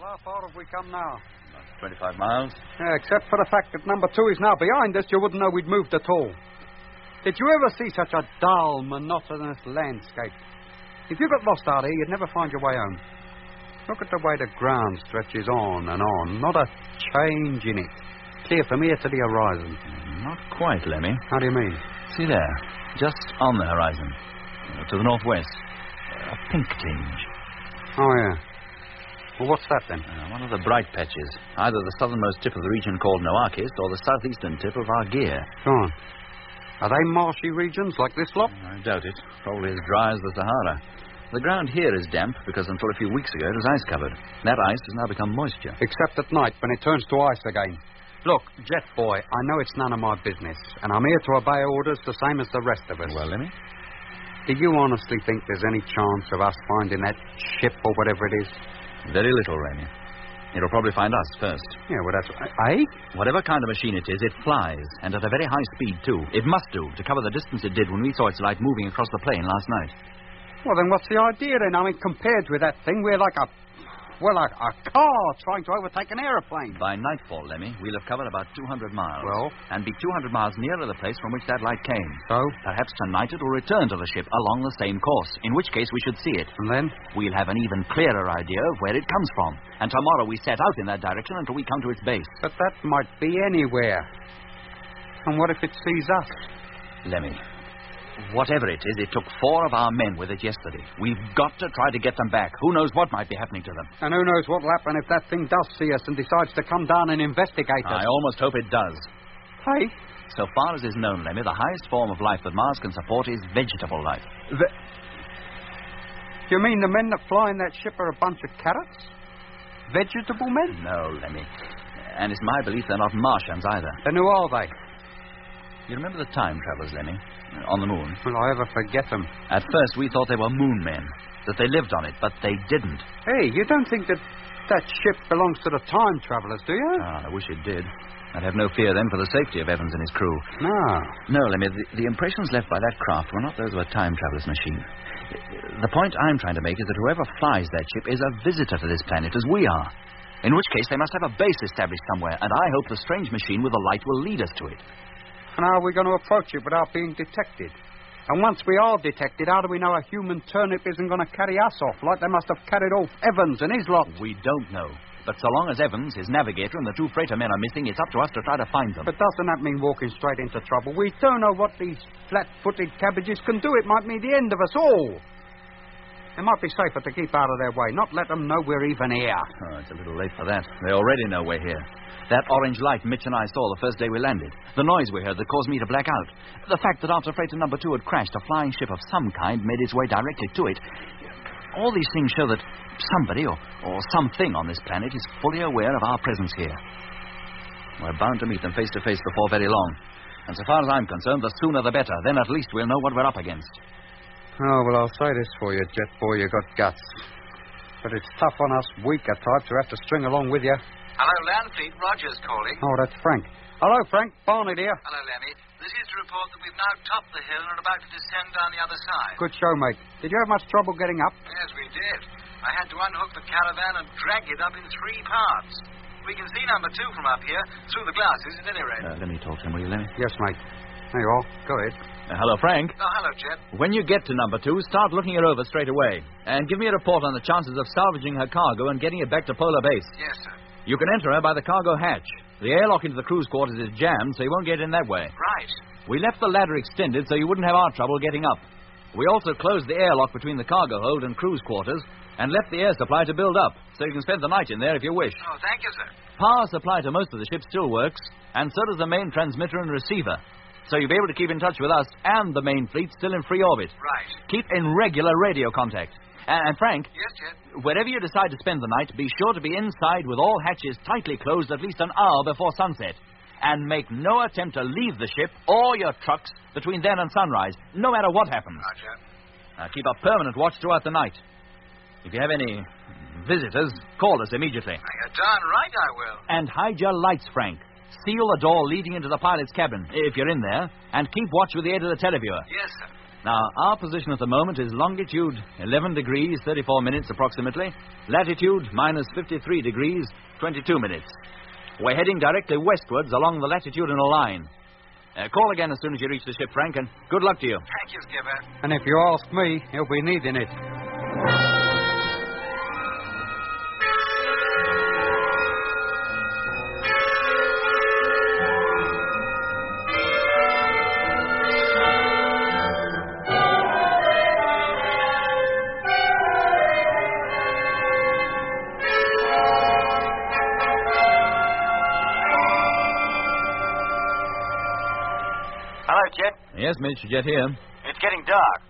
Well, how far have we come now? About 25 miles. Yeah, except for the fact that number 2 is now behind us, you wouldn't know we'd moved at all. Did you ever see such a dull, monotonous landscape? If you got lost out here, you'd never find your way home. Look at the way the ground stretches on and on. Not a change in it. Clear from here to the horizon. Not quite, Lemmy. How do you mean? See there, just on the horizon, to the northwest, a pink tinge. Oh, yeah. Well, what's that, then? One of the bright patches. Either the southernmost tip of the region called Noakis or the southeastern tip of Argeir. Go on. Are they marshy regions like this lot? I doubt it. Probably as dry as the Sahara. The ground here is damp because until a few weeks ago it was ice-covered. That ice has now become moisture. Except at night when it turns to ice again. Look, Jet Boy, I know it's none of my business, and I'm here to obey orders the same as the rest of us. Well, Lemmy? Do you honestly think there's any chance of us finding that ship or whatever it is? Very little, Lemmy. It'll probably find us first. Yeah, well, that's... Eh? Whatever kind of machine it is, it flies, and at a very high speed, too. It must do, to cover the distance it did when we saw its light moving across the plain last night. Well, then what's the idea, then? I mean, compared with that thing, we're like a car trying to overtake an aeroplane. By nightfall, Lemmy, we'll have covered about 200 miles. Well? And be 200 miles nearer the place from which that light came. So? Perhaps tonight it will return to the ship along the same course, in which case we should see it. And then? We'll have an even clearer idea of where it comes from. And tomorrow we set out in that direction until we come to its base. But that might be anywhere. And what if it sees us? Lemmy, whatever it is, it took 4 of our men with it yesterday. We've got to try to get them back. Who knows what might be happening to them? And who knows what will happen if that thing does see us and decides to come down and investigate us. I almost hope it does. Hey? So far as is known, Lemmy, the highest form of life that Mars can support is vegetable life. You mean the men that fly in that ship are a bunch of carrots? Vegetable men? No, Lemmy. And it's my belief they're not Martians either. Then who are they? You remember the time travelers, Lemmy? On the moon. Will I ever forget them? At first we thought they were moon men, that they lived on it, but they didn't. Hey, you don't think that ship belongs to the time travelers, do you? I wish it did. I'd have no fear then for the safety of Evans and his crew. No, Lemmy, the impressions left by that craft were not those of a time traveler's machine. The point I'm trying to make is that whoever flies that ship is a visitor to this planet, as we are. In which case they must have a base established somewhere, and I hope the strange machine with the light will lead us to it. And how are we going to approach it without being detected? And once we are detected, how do we know a human turnip isn't going to carry us off like they must have carried off Evans and his lot? We don't know. But so long as Evans, his navigator, and the 2 freighter men are missing, it's up to us to try to find them. But doesn't that mean walking straight into trouble? We don't know what these flat-footed cabbages can do. It might mean the end of us all. It might be safer to keep out of their way, not let them know we're even here. Oh, it's a little late for that. They already know we're here. That orange light Mitch and I saw the first day we landed. The noise we heard that caused me to black out. The fact that after freighter number 2 had crashed, a flying ship of some kind made its way directly to it. All these things show that somebody or something on this planet is fully aware of our presence here. We're bound to meet them face to face before very long. And so far as I'm concerned, the sooner the better. Then at least we'll know what we're up against. Oh, well, I'll say this for you, Jet Boy, you got guts. But it's tough on us weaker types who have to string along with you. Hello, Landfleet. Rogers calling. Oh, that's Frank. Hello, Frank. Barney here. Hello, Lemmy. This is to report that we've now topped the hill and are about to descend down the other side. Good show, mate. Did you have much trouble getting up? Yes, we did. I had to unhook the caravan and drag it up in 3 parts. We can see number 2 from up here, through the glasses at any rate. Let me talk to him, will you, Lemmy? Yes, mate. There you are. Go ahead. Hello, Frank. Oh, hello, Jet. When you get to number 2, start looking her over straight away. And give me a report on the chances of salvaging her cargo and getting it back to Polar Base. Yes, sir. You can enter her by the cargo hatch. The airlock into the crew's quarters is jammed, so you won't get in that way. Right. We left the ladder extended so you wouldn't have our trouble getting up. We also closed the airlock between the cargo hold and crew's quarters and left the air supply to build up, so you can spend the night in there if you wish. Oh, thank you, sir. Power supply to most of the ship still works, and so does the main transmitter and receiver. So you'll be able to keep in touch with us and the main fleet still in free orbit. Right. Keep in regular radio contact. And Frank... Yes, Jet? Wherever you decide to spend the night, be sure to be inside with all hatches tightly closed at least an hour before sunset. And make no attempt to leave the ship or your trucks between then and sunrise, no matter what happens. Roger. Keep a permanent watch throughout the night. If you have any visitors, call us immediately. You're darn right I will. And hide your lights, Frank. Seal the door leading into the pilot's cabin, if you're in there, and keep watch with the aid of the televiewer. Yes, sir. Now, our position at the moment is longitude 11 degrees, 34 minutes approximately. Latitude minus 53 degrees, 22 minutes. We're heading directly westwards along the latitudinal line. Call again as soon as you reach the ship, Frank, and good luck to you. Thank you, Skipper. And if you ask me, he'll be needing it. Hello, Jet. Yes, Mitch, Jet here. It's getting dark.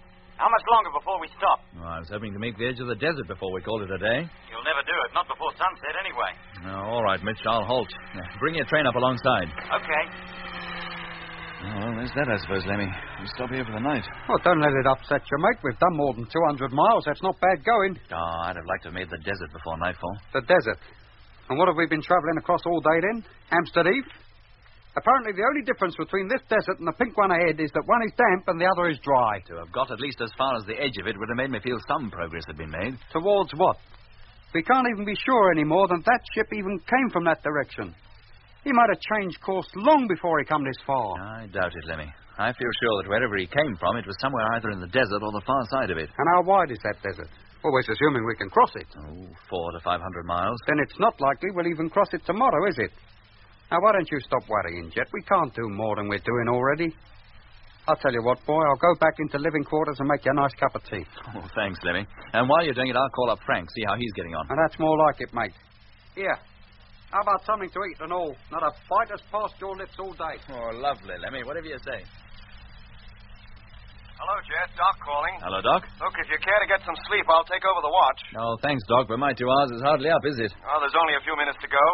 How much longer before we stop? Oh, I was hoping to make the edge of the desert before we called it a day. You'll never do it. Not before sunset, anyway. Oh, all right, Mitch, I'll halt. Bring your train up alongside. Okay. Oh, well, there's that, I suppose, Lemmy. We'll stop here for the night. Oh, don't let it upset you, mate. We've done more than 200 miles. That's not bad going. Oh, I'd have liked to have made the desert before nightfall. The desert. And what have we been travelling across all day then? Amsterdam? Apparently the only difference between this desert and the pink one ahead is that one is damp and the other is dry. To have got at least as far as the edge of it would have made me feel some progress had been made. Towards what? We can't even be sure anymore that that ship even came from that direction. He might have changed course long before he come this far. I doubt it, Lemmy. I feel sure that wherever he came from, it was somewhere either in the desert or the far side of it. And how wide is that desert? Always assuming we can cross it. Oh, 400 to 500 miles. Then it's not likely we'll even cross it tomorrow, is it? Now, why don't you stop worrying, Jet? We can't do more than we're doing already. I'll tell you what, boy, I'll go back into living quarters and make you a nice cup of tea. Oh, thanks, Lemmy. And while you're doing it, I'll call up Frank, see how he's getting on. And that's more like it, mate. Here. How about something to eat and all? Not a bite has passed your lips all day. Oh, lovely, Lemmy. Whatever you say. Hello, Jet. Doc calling. Hello, Doc. Look, if you care to get some sleep, I'll take over the watch. Oh, thanks, Doc, but my 2 hours is hardly up, is it? Oh, there's only a few minutes to go.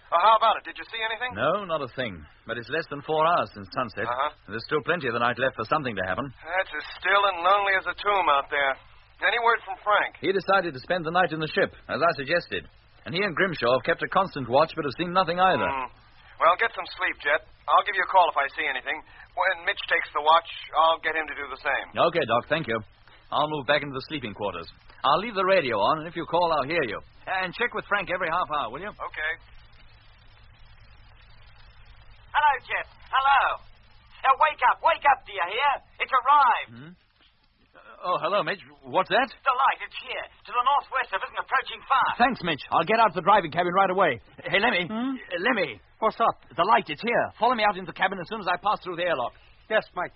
How about it? Did you see anything? No, not a thing. But it's less than 4 hours since sunset. There's still plenty of the night left for something to happen. That's as still and lonely as a tomb out there. Any word from Frank? He decided to spend the night in the ship, as I suggested. And he and Grimshaw have kept a constant watch, but have seen nothing either. Well, get some sleep, Jet. I'll give you a call if I see anything. When Mitch takes the watch, I'll get him to do the same. Okay, Doc, thank you. I'll move back into the sleeping quarters. I'll leave the radio on, and if you call, I'll hear you. And check with Frank every half hour, will you? Okay. Hello, Jet. Hello. Wake up, do you hear? It's arrived. Oh, hello, Mitch. What's that? The light, it's here. To the northwest of us and approaching fast. Thanks, Mitch. I'll get out of the driving cabin right away. Hey, Lemmy. Lemmy. What's up? The light, it's here. Follow me out into the cabin as soon as I pass through the airlock. Yes, mate.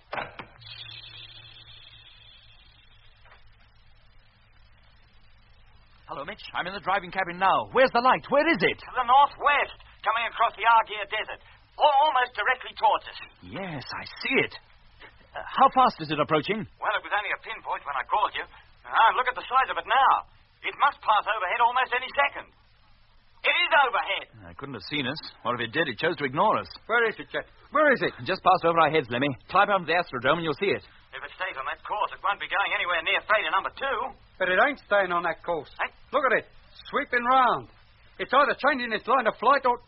Hello, Mitch. I'm in the driving cabin now. Where's the light? Where is it? To the northwest, coming across the Argier Desert. Almost directly towards us. Yes, I see it. How fast is it approaching? Well, it was only a pinpoint when I called you. Look at the size of it now. It must pass overhead almost any second. It is overhead. I couldn't have seen us. Or if it did, it chose to ignore us. Where is it, Jet? Where is it? Just past over our heads, Lemmy. Climb out of the Astrodome and you'll see it. If it stays on that course, it won't be going anywhere near freighter number 2. But it ain't staying on that course. Hey? Look at it. Sweeping round. It's either changing its line of flight or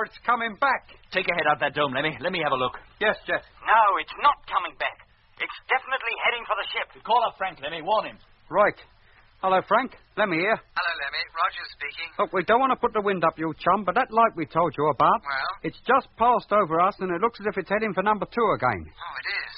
it's coming back. Take your head out that dome, Lemmy. Let me have a look. Yes, Jet. No, it's not coming back. It's definitely heading for the ship. Call up Frank, Lemmy. Warn him. Right. Hello, Frank. Lemmy here. Hello, Lemmy. Roger speaking. Look, we don't want to put the wind up, you chum, but that light we told you about, Well? it's just passed over us, and it looks as if it's heading for number 2 again. Oh, it is.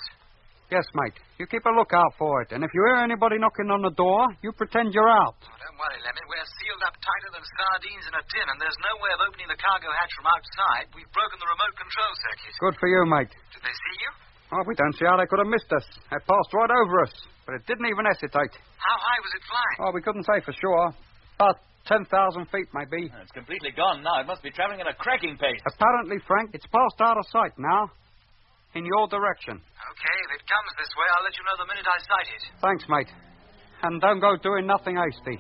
Yes, mate. You keep a lookout for it, and if you hear anybody knocking on the door, you pretend you're out. Oh, don't worry, Lemmy. We're sealed up tighter than sardines in a tin, and there's no way of opening the cargo hatch from outside. We've broken the remote control circuit. Good for you, mate. Did they see you? Oh, we don't see how they could have missed us. They passed right over us, but it didn't even hesitate. How high was it flying? Oh, we couldn't say for sure. About 10,000 feet, maybe. It's completely gone now. It must be traveling at a cracking pace. Apparently, Frank, it's passed out of sight now. In your direction. Okay, if it comes this way, I'll let you know the minute I sight it. Thanks, mate. And don't go doing nothing hasty.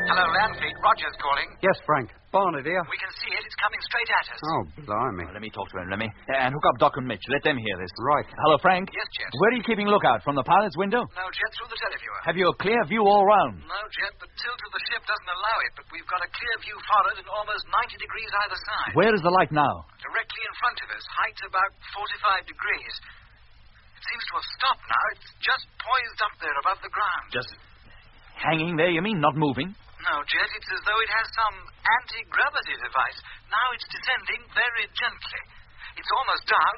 Hello, Landfleet. Rogers calling. Yes, Frank. Barnett here. We can see it. It's coming straight at us. Oh, blimey. Let me talk to him, Lemmy. And hook up Doc and Mitch. Let them hear this. Right. Hello, Frank? Yes, Jet. Where are you keeping lookout? From the pilot's window? No, Jet, through the televiewer. Have you a clear view all round? No, Jet, the tilt of the ship doesn't allow it, but we've got a clear view forward and almost 90 degrees either side. Where is the light now? Directly in front of us, height about 45 degrees. It seems to have stopped now. It's just poised up there above the ground. Just hanging there, you mean? Not moving? No, Jet, it's as though it has some anti-gravity device. Now it's descending very gently. It's almost down.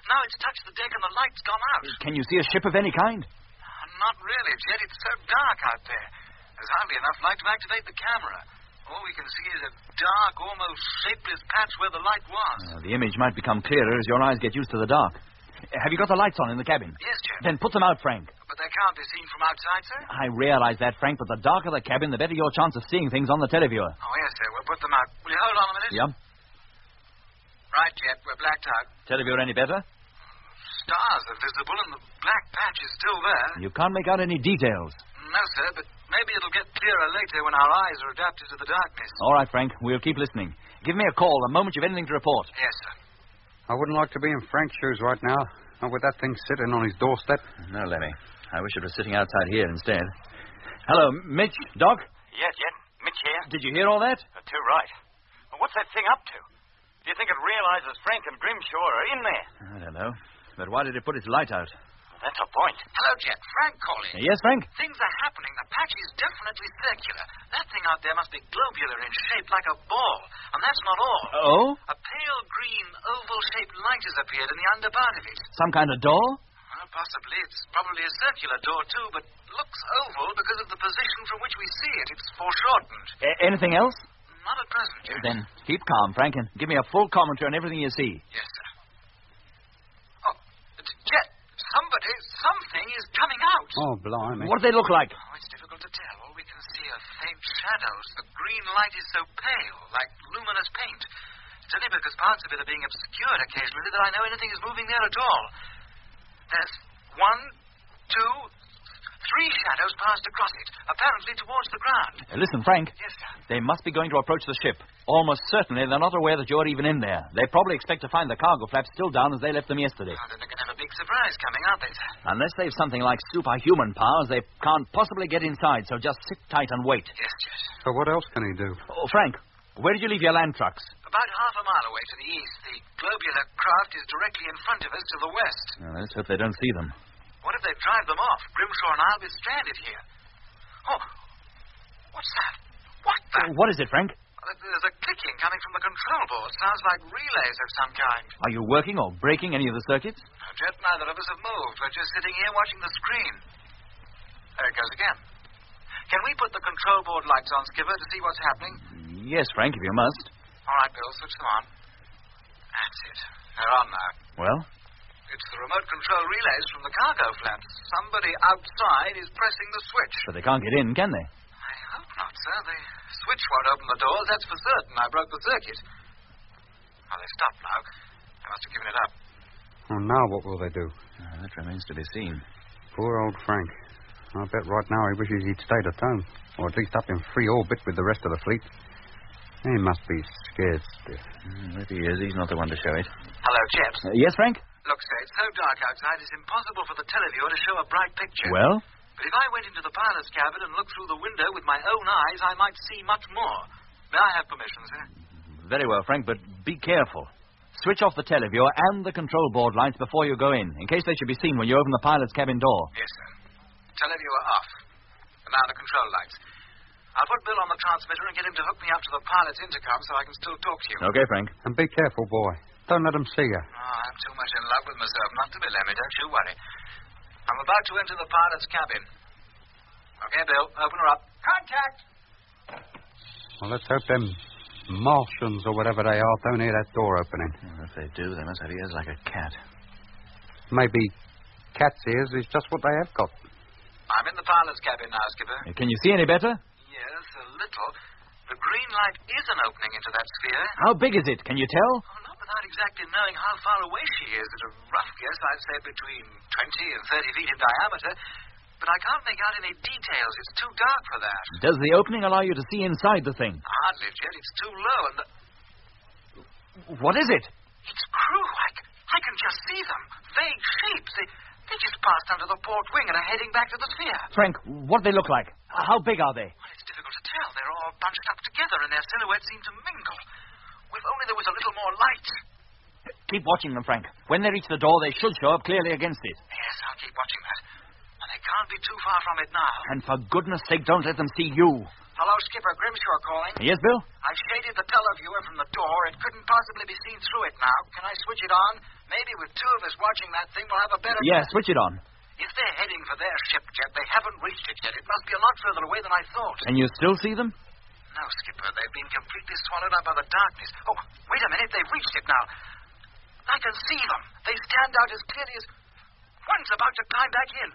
Now it's touched the deck and the light's gone out. Can you see a ship of any kind? Not really, Jet. It's so dark out there. There's hardly enough light to activate the camera. All we can see is a dark, almost shapeless patch where the light was. The image might become clearer as your eyes get used to the dark. Have you got the lights on in the cabin? Yes, Jet. Then put them out, Frank. But they can't be seen from outside, sir? I realize that, Frank, but the darker the cabin, the better your chance of seeing things on the televiewer. Oh, yes, sir. We'll put them out. Will you hold on a minute? Yeah. Right, Jet. We're blacked out. Televiewer any better? Stars are visible and the black patch is still there. You can't make out any details. No, sir, but maybe it'll get clearer later when our eyes are adapted to the darkness. All right, Frank. We'll keep listening. Give me a call the moment you've anything to report. Yes, sir. I wouldn't like to be in Frank's shoes right now. Not with that thing sitting on his doorstep. No, Lemmy. I wish it was sitting outside here instead. Hello, Mitch, Doc? Yes, Mitch here. Did you hear all that? Too right. Well, what's that thing up to? Do you think it realizes Frank and Grimshaw are in there? I don't know. But why did it put its light out? That's a point. Hello, Jet. Frank calling. Yes, Frank? Things are happening. The patch is definitely circular. That thing out there must be globular in shape like a ball. And that's not all. Oh? A pale green, oval-shaped light has appeared in the underpart of it. Some kind of door? Well, possibly. It's probably a circular door, too, but looks oval because of the position from which we see it. It's foreshortened. Anything else? Not at present, Jet. Then keep calm, Frank, and give me a full commentary on everything you see. Yes, sir. Oh, Jet, something is coming out. Oh, blimey. What do they look like? Oh, it's difficult to tell. All we can see are faint shadows. The green light is so pale, like luminous paint. It's only because parts of it are being obscured occasionally that I know anything is moving there at all. There's 1, 2, 3 shadows passed across it, apparently towards the ground. Listen, Frank. Yes, sir. They must be going to approach the ship. Almost certainly they're not aware that you're even in there. They probably expect to find the cargo flaps still down as they left them yesterday. Oh, then they're going to have a big surprise coming, aren't they, sir? Unless they've something like superhuman powers, they can't possibly get inside, so just sit tight and wait. Yes, yes. So what else can he do? Oh, Frank, where did you leave your land trucks? About half a mile away to the east. The globular craft is directly in front of us to the west. Let's hope they don't see them. What if they drive them off? Grimshaw and I'll be stranded here. Oh, what's that? What the? What is it, Frank? There's a clicking coming from the control board. Sounds like relays of some kind. Are you working or breaking any of the circuits? No, Jet, neither of us have moved. We're just sitting here watching the screen. There it goes again. Can we put the control board lights on, Skipper, to see what's happening? Yes, Frank, if you must. All right, Bill, switch them on. That's it. They're on now. Well? It's the remote control relays from the cargo flaps. Somebody outside is pressing the switch. But they can't get in, can they? I hope not, sir. The switch won't open the doors, that's for certain. I broke the circuit. Oh, they stopped now. They must have given it up. Oh, now what will they do? That remains to be seen. Poor old Frank. I bet right now he wishes he'd stayed at home. Or at least up in free orbit with the rest of the fleet. He must be scared stiff. If he is, he's not the one to show it. Hello, chaps. Yes, Frank? Look, sir, it's so dark outside, it's impossible for the televiewer to show a bright picture. Well? But if I went into the pilot's cabin and looked through the window with my own eyes, I might see much more. May I have permission, sir? Very well, Frank, but be careful. Switch off the televiewer and the control board lights before you go in case they should be seen when you open the pilot's cabin door. Yes, sir. Televiewer off. And now the control lights. I'll put Bill on the transmitter and get him to hook me up to the pilot's intercom so I can still talk to you. Okay, Frank. And be careful, boy. Don't let them see you. Oh, I'm too much in love with myself not to be, Lemmy. Don't you worry. I'm about to enter the pilot's cabin. Okay, Bill, open her up. Contact! Well, let's hope them Martians or whatever they are don't hear that door opening. Well, if they do, they must have ears like a cat. Maybe cat's ears is just what they have got. I'm in the pilot's cabin now, Skipper. Can you see any better? Yes, a little. The green light is an opening into that sphere. How big is it? Can you tell? Oh, not without exactly knowing how far away she is. At a rough guess, I'd say between 20 and 30 feet in diameter. but I can't make out any details. It's too dark for that. Does the opening allow you to see inside the thing? Hardly, Jet. It's too low, and What is it? it's crew. I can just see them. Vague shapes. They just passed under the port wing and are heading back to the sphere. Frank, what do they look like? How big are they? Well, it's difficult to tell. They're all bunched up together, and their silhouettes seem to mingle. If only there was a little more light. Keep watching them, Frank. When they reach the door, they should show up clearly against it. Yes, I'll keep watching that. And they can't be too far from it now. And for goodness sake, don't let them see you. Hello, Skipper. Grimshaw calling. Yes, Bill? I've shaded the televiewer from the door. It couldn't possibly be seen through it now. Can I switch it on? Maybe with two of us watching that thing, we'll have a better... Yeah, switch it on. If they're heading for their ship, Jet, they haven't reached it yet. It must be a lot further away than I thought. And you still see them? No, Skipper. They've been completely swallowed up by the darkness. Oh, wait a minute. They've reached it now. I can see them. They stand out as clearly as... One's about to climb back in.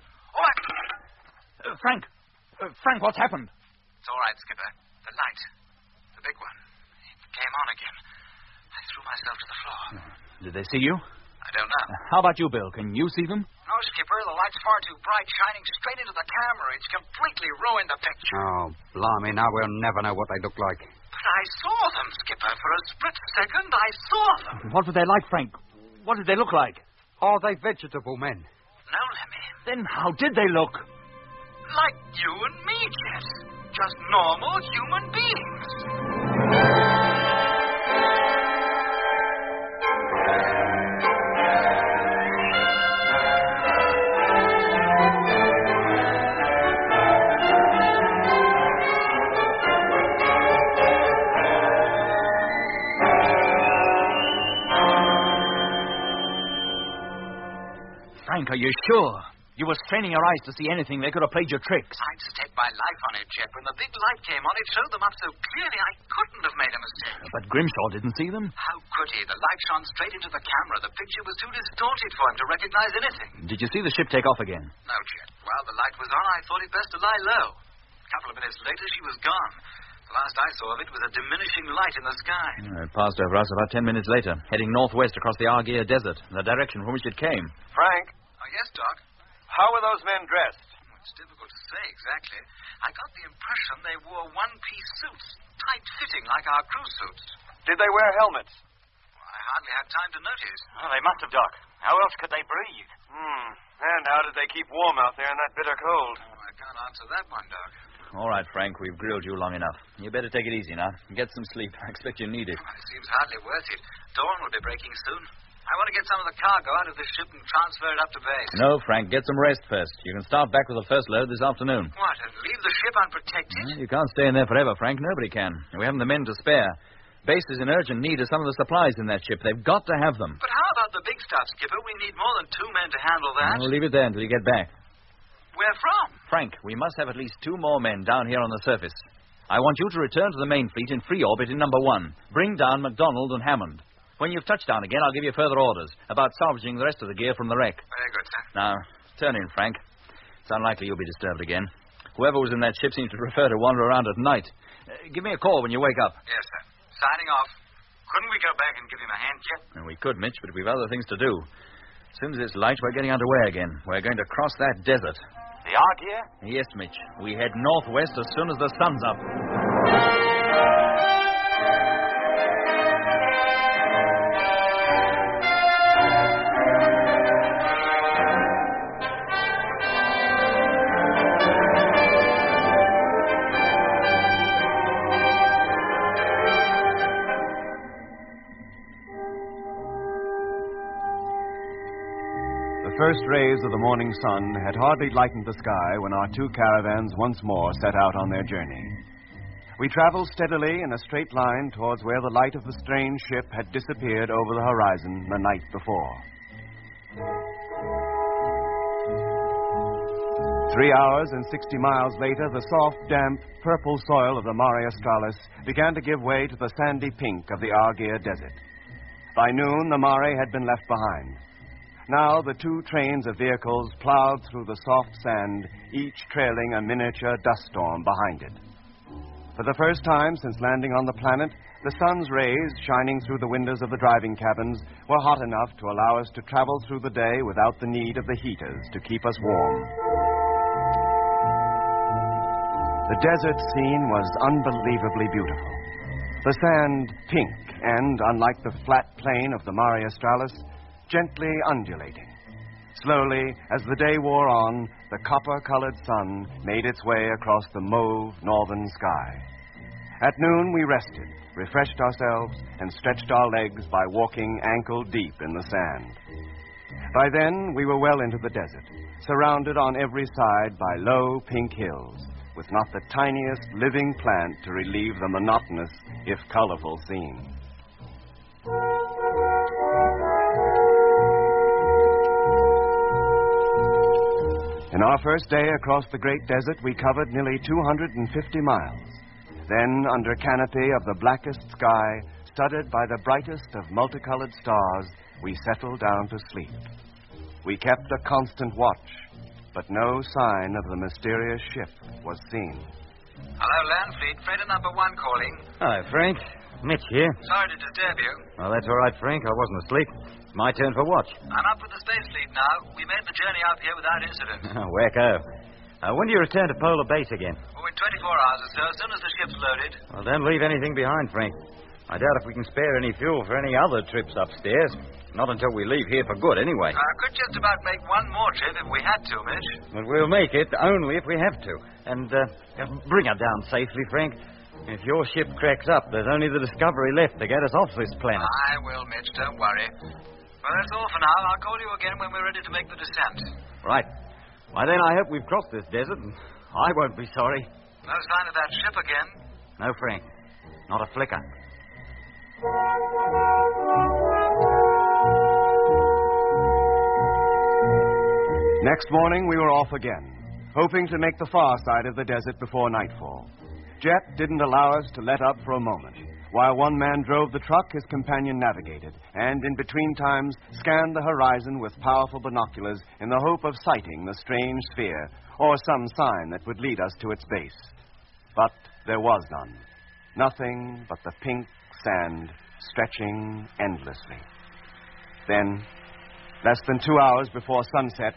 Oh, Frank, what's happened? It's all right, Skipper. The light. The big one. It came on again. I threw myself to the floor. Did they see you? I don't know. How about you, Bill? Can you see them? No, Skipper. The light's far too bright, shining straight into the camera. It's completely ruined the picture. Oh, blimey, now we'll never know what they look like. But I saw them, Skipper. For a split second, I saw them. What were they like, Frank? What did they look like? Are they vegetable men? No, Lemmy. Then how did they look? Like you and me, Jet. Just normal human beings. Frank, are you sure? You were straining your eyes to see anything. They could have played your tricks. I'd stake my life on it, Jet. When the big light came on, it showed them up so clearly I couldn't have made a mistake. But Grimshaw didn't see them. How could he? The light shone straight into the camera. The picture was too distorted for him to recognize anything. Did you see the ship take off again? No, Jet. While the light was on, I thought it best to lie low. A couple of minutes later, she was gone. The last I saw of it was a diminishing light in the sky. It passed over us about 10 minutes later, heading northwest across the Argier Desert, the direction from which it came. Frank, Oh, yes, Doc. how were those men dressed? It's difficult to say exactly. I got the impression they wore one-piece suits, tight-fitting like our crew suits. Did they wear helmets? I hardly had time to notice. Oh, they must have, Doc. How else could they breathe? And how did they keep warm out there in that bitter cold? Oh, I can't answer that one, Doc. All right, Frank, we've grilled you long enough. You better take it easy now. Get some sleep. I expect you need it. Well, it seems hardly worth it. Dawn will be breaking soon. I want to get some of the cargo out of this ship and transfer it up to base. No, Frank, get some rest first. You can start back with the first load this afternoon. What, and leave the ship unprotected? Well, you can't stay in there forever, Frank. Nobody can. We haven't the men to spare. Base is in urgent need of some of the supplies in that ship. They've got to have them. But how about the big stuff, Skipper? We need more than 2 men to handle that. We'll leave it there until you get back. Where from? Frank, we must have at least 2 more men down here on the surface. I want you to return to the main fleet in free orbit in number 1. Bring down MacDonald and Hammond. When you've touched down again, I'll give you further orders about salvaging the rest of the gear from the wreck. Very good, sir. Now, turn in, Frank. It's unlikely you'll be disturbed again. Whoever was in that ship seems to prefer to wander around at night. Give me a call when you wake up. Yes, sir. Signing off. Couldn't we go back and give him a hand, Jet? And we could, Mitch, but we've other things to do. As soon as it's light, we're getting underway again. We're going to cross that desert. The Argier? Yes, Mitch. We head northwest as soon as the sun's up. The first rays of the morning sun had hardly lightened the sky when our 2 caravans once more set out on their journey. We traveled steadily in a straight line towards where the light of the strange ship had disappeared over the horizon the night before. 3 hours and 60 miles later, the soft, damp, purple soil of the Mare Australis began to give way to the sandy pink of the Argier Desert. By noon, the Mare had been left behind. Now the 2 trains of vehicles plowed through the soft sand, each trailing a miniature dust storm behind it. For the first time since landing on the planet, the sun's rays, shining through the windows of the driving cabins, were hot enough to allow us to travel through the day without the need of the heaters to keep us warm. The desert scene was unbelievably beautiful. The sand pink and, unlike the flat plain of the Mare Australis, gently undulating. Slowly, as the day wore on, the copper-colored sun made its way across the mauve northern sky. At noon, we rested, refreshed ourselves, and stretched our legs by walking ankle-deep in the sand. By then, we were well into the desert, surrounded on every side by low pink hills, with not the tiniest living plant to relieve the monotonous, if colorful, scene. In our first day across the great desert, we covered nearly 250 miles. Then, under canopy of the blackest sky, studded by the brightest of multicolored stars, we settled down to sleep. We kept a constant watch, but no sign of the mysterious ship was seen. Hello, Landfleet. Freighter number 1 calling. Hi, Frank. Mitch here. Sorry to disturb you. Well, that's all right, Frank. I wasn't asleep. It's my turn for watch. I'm up with the Space Fleet now. We made the journey out here without incident. Wacko. When do you return to Polar Base again? Oh, in 24 hours or so, as soon as the ship's loaded. Well, don't leave anything behind, Frank. I doubt if we can spare any fuel for any other trips upstairs. Not until we leave here for good, anyway. I could just about make one more trip if we had to, Mitch. But we'll make it only if we have to. And bring her down safely, Frank. If your ship cracks up, there's only the Discovery left to get us off this planet. I will, Mitch. Don't worry. Well, that's all for now. I'll call you again when we're ready to make the descent. Right. Why, then I hope we've crossed this desert, and I won't be sorry. No sign of that ship again? No, Frank. Not a flicker. Next morning, we were off again, hoping to make the far side of the desert before nightfall. Jet didn't allow us to let up for a moment. While one man drove the truck, his companion navigated, and in between times scanned the horizon with powerful binoculars in the hope of sighting the strange sphere or some sign that would lead us to its base. But there was none. Nothing but the pink sand stretching endlessly. Then, less than 2 hours before sunset...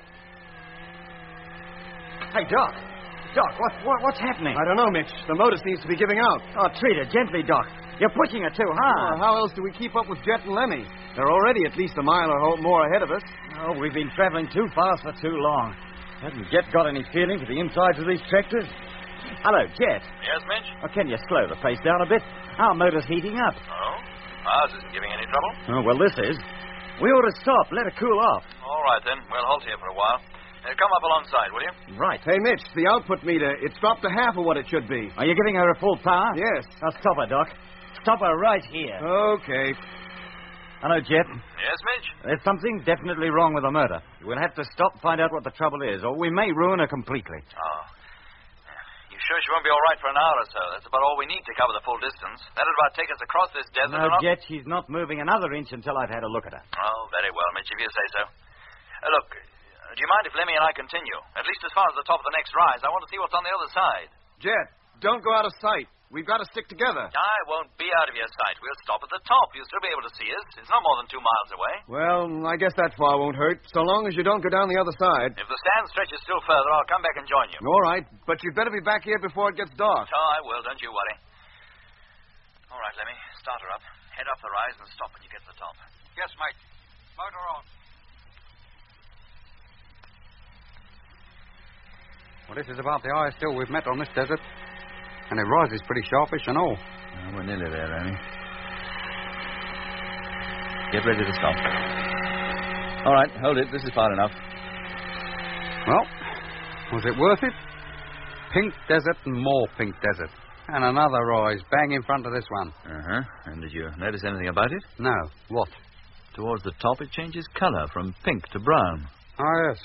Hey, Doc. Doc, what's happening? I don't know, Mitch. The motor seems to be giving out. Oh, treat her gently, Doc. You're pushing her too hard. Well, how else do we keep up with Jet and Lemmy? They're already at least a mile or more ahead of us. Oh, we've been traveling too fast for too long. Hasn't Jet got any feeling for the insides of these tractors? Hello, Jet. Yes, Mitch? Oh, can you slow the pace down a bit? Our motor's heating up. Oh? Ours isn't giving any trouble? Oh, well, this is. We ought to stop. Let her cool off. All right, then. We'll halt here for a while. Come up alongside, will you? Right. Hey, Mitch, the output meter, it's dropped to half of what it should be. Are you giving her a full power? Yes. Now, stop her, Doc. Stop her right here. Okay. Hello, Jet. Yes, Mitch? There's something definitely wrong with the motor. We'll have to stop and find out what the trouble is, or we may ruin her completely. Oh. You sure she won't be all right for an hour or so? That's about all we need to cover the full distance. That'll about take us across this desert. No, Jet, she's not moving another inch until I've had a look at her. Oh, very well, Mitch, if you say so. Look, do you mind if Lemmy and I continue? At least as far as the top of the next rise. I want to see what's on the other side. Jet, don't go out of sight. We've got to stick together. I won't be out of your sight. We'll stop at the top. You'll still be able to see us. It's not more than 2 miles away. Well, I guess that far won't hurt, so long as you don't go down the other side. If the stand stretches still further, I'll come back and join you. All right, but you'd better be back here before it gets dark. Oh, I will. Don't you worry. All right, Lemmy. Start her up. Head up the rise and stop when you get to the top. Yes, mate. Motor on. Well, this is about the highest hill we've met on this desert. And it rises pretty sharpish and all. Oh, we're nearly there, Annie. Get ready to stop. All right, hold it. This is far enough. Well, was it worth it? Pink desert and more pink desert. And another rise bang in front of this one. Uh-huh. And did you notice anything about it? No. What? Towards the top, it changes color from pink to brown. Oh, yes.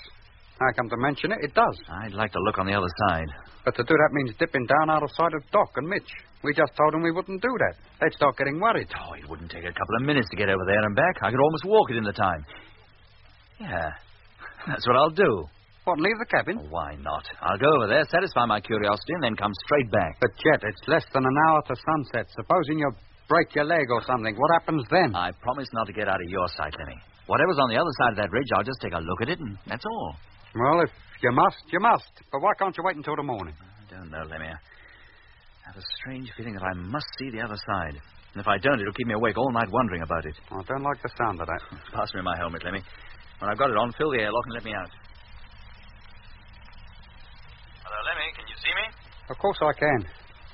I come to mention it, it does. I'd like to look on the other side. But to do that means dipping down out of sight of Doc and Mitch. We just told them we wouldn't do that. They'd start getting worried. Oh, it wouldn't take a couple of minutes to get over there and back. I could almost walk it in the time. Yeah, that's what I'll do. What, leave the cabin? Oh, why not? I'll go over there, satisfy my curiosity, and then come straight back. But, Jet, it's less than an hour to sunset. Supposing you break your leg or something, what happens then? I promise not to get out of your sight, Lenny. Whatever's on the other side of that ridge, I'll just take a look at it, and that's all. Well, if you must, you must. But why can't you wait until the morning? I don't know, Lemmy. I have a strange feeling that I must see the other side. And if I don't, it'll keep me awake all night wondering about it. I don't like the sound of that. Pass me my helmet, Lemmy. When I've got it on, fill the airlock and let me out. Hello, Lemmy. Can you see me? Of course I can.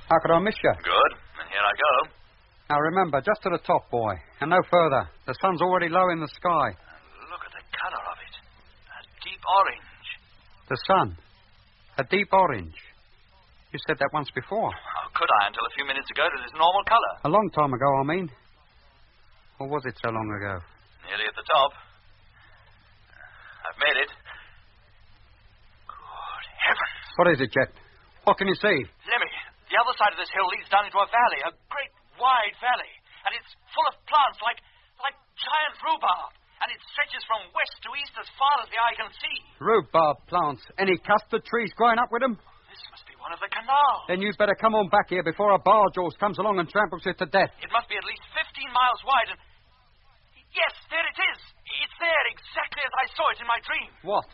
How could I miss you? Good. And here I go. Now remember, just to the top, boy, and no further. The sun's already low in the sky. And look at the color of it. A deep orange. The sun. A deep orange. You said that once before. How could I until a few minutes ago to this normal color? A long time ago, I mean. Or was it so long ago? Nearly at the top. I've made it. Good heavens. What is it, Jet? What can you see? Lemmy, the other side of this hill leads down into a valley, a great wide valley. And it's full of plants like giant rhubarb. And it stretches from west to east as far as the eye can see. Rhubarb plants. Any custard trees growing up with them? This must be one of the canals. Then you'd better come on back here before a barge horse comes along and tramples you to death. It must be at least 15 miles wide and... Yes, there it is. It's there exactly as I saw it in my dream. What?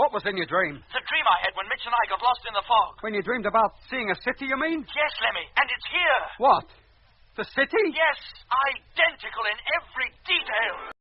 What was in your dream? The dream I had when Mitch and I got lost in the fog. When you dreamed about seeing a city, you mean? Yes, Lemmy, and it's here. What? The city? Yes, identical in every detail.